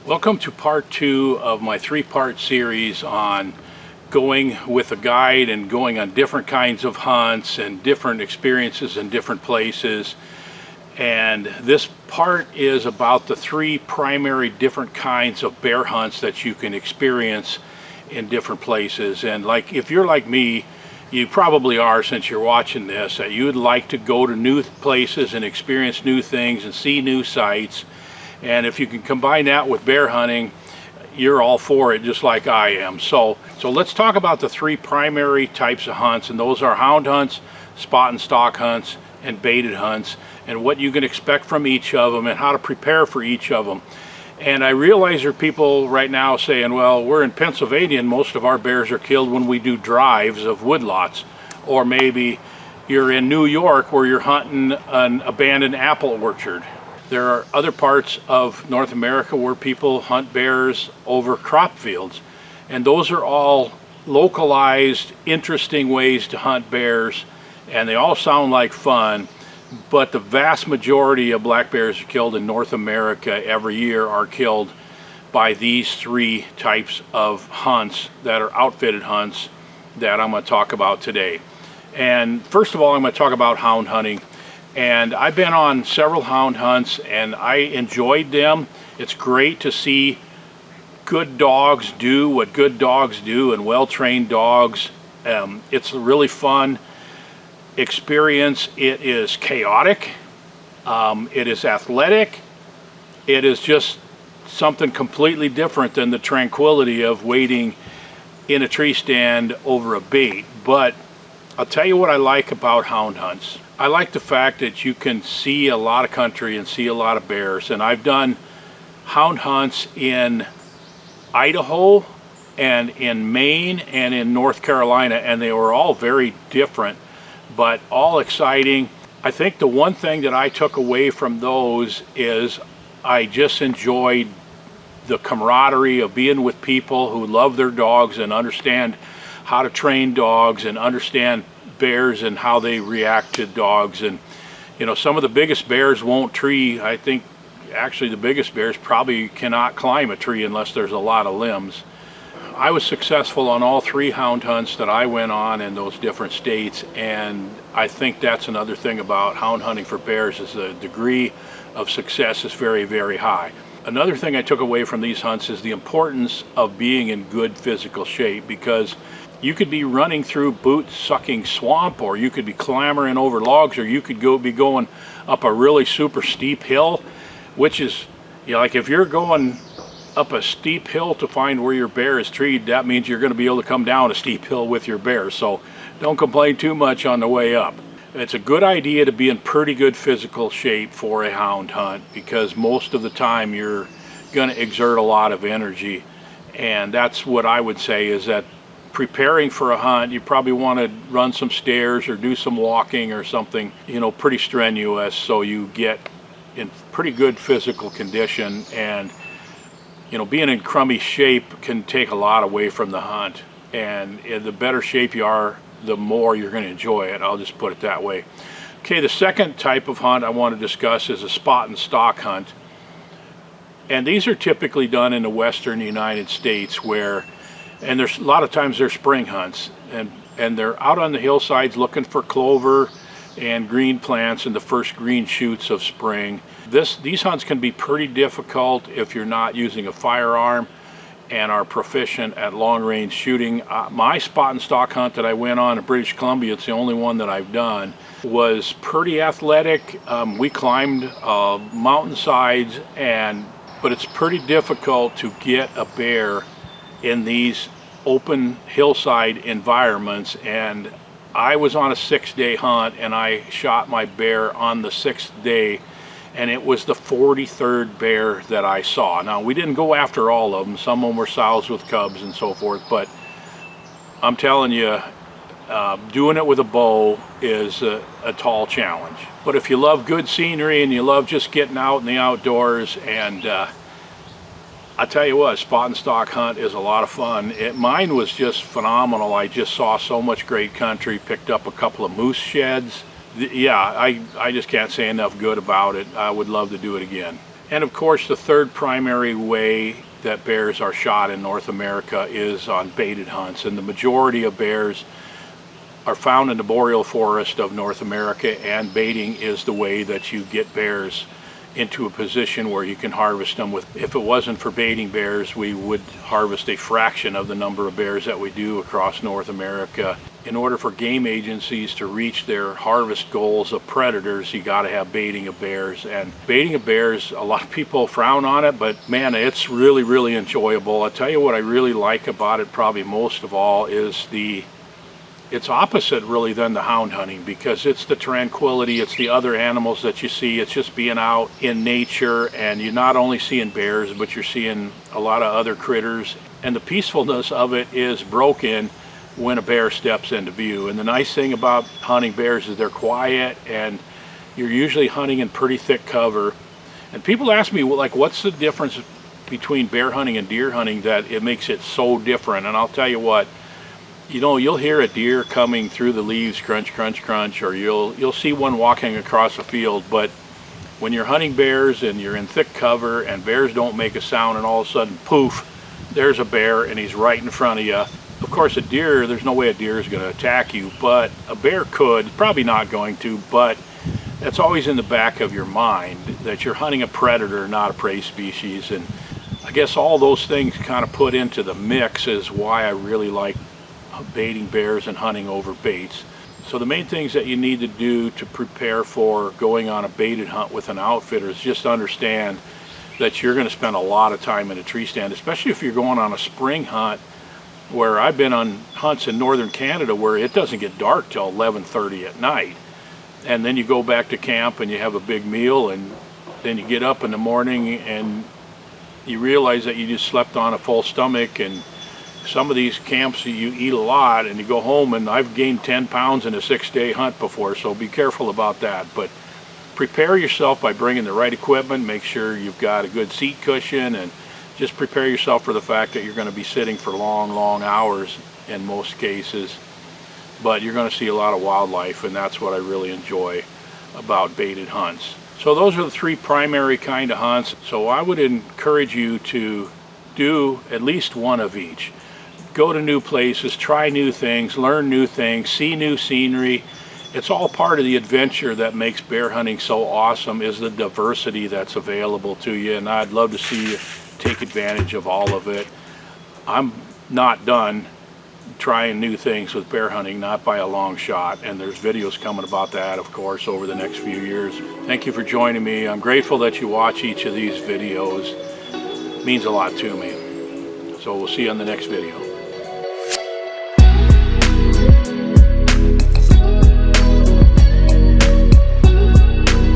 Welcome to part 2 of my 3-part series on going with a guide and going on different kinds of hunts and different experiences in different places. And this part is about the 3 primary different kinds of bear hunts that you can experience in different places. And like, if you're like me, you probably are since you're watching this, that you would like to go to new places and experience new things and see new sights. And if you can combine that with bear hunting, you're all for it, just like I am. So let's talk about the 3 primary types of hunts, and those are hound hunts, spot and stalk hunts, and baited hunts, and what you can expect from each of them and how to prepare for each of them. And I realize there are people right now saying, well, we're in Pennsylvania and most of our bears are killed when we do drives of woodlots. Or maybe you're in New York where you're hunting an abandoned apple orchard. There are other parts of North America where people hunt bears over crop fields. And those are all localized, interesting ways to hunt bears, and they all sound like fun. But the vast majority of black bears killed in North America every year are killed by these 3 types of hunts that are outfitted hunts that I'm going to talk about today. And first of all, I'm going to talk about hound hunting. And I've been on several hound hunts and I enjoyed them. It's great to see good dogs do what good dogs do, and well-trained dogs. It's a really fun experience. It is chaotic. It is athletic. It is just something completely different than the tranquility of waiting in a tree stand over a bait. But I'll tell you what I like about hound hunts. I like the fact that you can see a lot of country and see a lot of bears. And I've done hound hunts in Idaho and in Maine and in North Carolina, and they were all very different, but all exciting. I think the one thing that I took away from those is I just enjoyed the camaraderie of being with people who love their dogs and understand how to train dogs and understand bears and how they react to dogs. And you know, some of the biggest bears won't tree. I think actually the biggest bears probably cannot climb a tree unless there's a lot of limbs. I was successful on all 3 hound hunts that I went on in those different states, and I think that's another thing about hound hunting for bears, is the degree of success is very, very high. Another thing I took away from these hunts is the importance of being in good physical shape, because you could be running through boot-sucking swamp, or you could be clambering over logs, or you could be going up a really super steep hill, which is, you know, like if you're going up a steep hill to find where your bear is treed, that means you're going to be able to come down a steep hill with your bear. So don't complain too much on the way up. It's a good idea to be in pretty good physical shape for a hound hunt, because most of the time you're going to exert a lot of energy. And that's what I would say, is that preparing for a hunt, you probably want to run some stairs or do some walking or something, you know, pretty strenuous, so you get in pretty good physical condition. And you know, being in crummy shape can take a lot away from the hunt, and the better shape you are, the more you're going to enjoy it. I'll just put it that way. Okay, the second type of hunt I want to discuss is a spot and stalk hunt. And these are typically done in the western United States, and there's a lot of times they're spring hunts, and they're out on the hillsides looking for clover and green plants and the first green shoots of spring. These hunts can be pretty difficult if you're not using a firearm and are proficient at long-range shooting. My spot and stalk hunt that I went on in British Columbia, it's the only one that I've done, was pretty athletic. We climbed mountainsides, but it's pretty difficult to get a bear in these open hillside environments. And I was on a 6-day hunt, and I shot my bear on the 6th day, and it was the 43rd bear that I saw. Now, we didn't go after all of them. Some of them were sows with cubs and so forth, but I'm telling you, doing it with a bow is a tall challenge. But if you love good scenery and you love just getting out in the outdoors, and I tell you what, spot and stalk hunt is a lot of fun. Mine was just phenomenal. I just saw so much great country, picked up a couple of moose sheds. Yeah, I just can't say enough good about it. I would love to do it again. And of course, the third primary way that bears are shot in North America is on baited hunts, and the majority of bears are found in the boreal forest of North America, and baiting is the way that you get bears into a position where you can harvest them. If it wasn't for baiting bears, we would harvest a fraction of the number of bears that we do across North America. In order for game agencies to reach their harvest goals of predators, you got to have baiting of bears. And baiting of bears, a lot of people frown on it, but man, it's really, really enjoyable. I'll tell you what I really like about it probably most of all is it's opposite really than the hound hunting, because it's the tranquility, it's the other animals that you see, it's just being out in nature, and you're not only seeing bears, but you're seeing a lot of other critters. And the peacefulness of it is broken when a bear steps into view. And the nice thing about hunting bears is they're quiet, and you're usually hunting in pretty thick cover. And people ask me, well, like, what's the difference between bear hunting and deer hunting that it makes it so different? And I'll tell you what, you know, you'll hear a deer coming through the leaves, crunch, crunch, crunch, or you'll see one walking across a field. But when you're hunting bears and you're in thick cover and bears don't make a sound, and all of a sudden, poof, there's a bear and he's right in front of you. Of course, a deer, there's no way a deer is going to attack you, but a bear could, probably not going to, but that's always in the back of your mind, that you're hunting a predator, not a prey species. And I guess all those things kind of put into the mix is why I really like baiting bears and hunting over baits. So the main things that you need to do to prepare for going on a baited hunt with an outfitter is just understand that you're going to spend a lot of time in a tree stand, especially if you're going on a spring hunt, where I've been on hunts in northern Canada where it doesn't get dark till 11:30 at night. And then you go back to camp and you have a big meal, and then you get up in the morning and you realize that you just slept on a full stomach. And some of these camps you eat a lot, and you go home, and I've gained 10 pounds in a 6-day hunt before, so be careful about that. But prepare yourself by bringing the right equipment, make sure you've got a good seat cushion, and just prepare yourself for the fact that you're going to be sitting for long, long hours in most cases. But you're going to see a lot of wildlife, and that's what I really enjoy about baited hunts. So those are the three primary kind of hunts. So I would encourage you to do at least one of each. Go to new places, try new things, learn new things, see new scenery. It's all part of the adventure that makes bear hunting so awesome, is the diversity that's available to you, and I'd love to see you take advantage of all of it. I'm not done trying new things with bear hunting, not by a long shot, and there's videos coming about that, of course, over the next few years. Thank you for joining me. I'm grateful that you watch each of these videos. It means a lot to me. So we'll see you on the next video.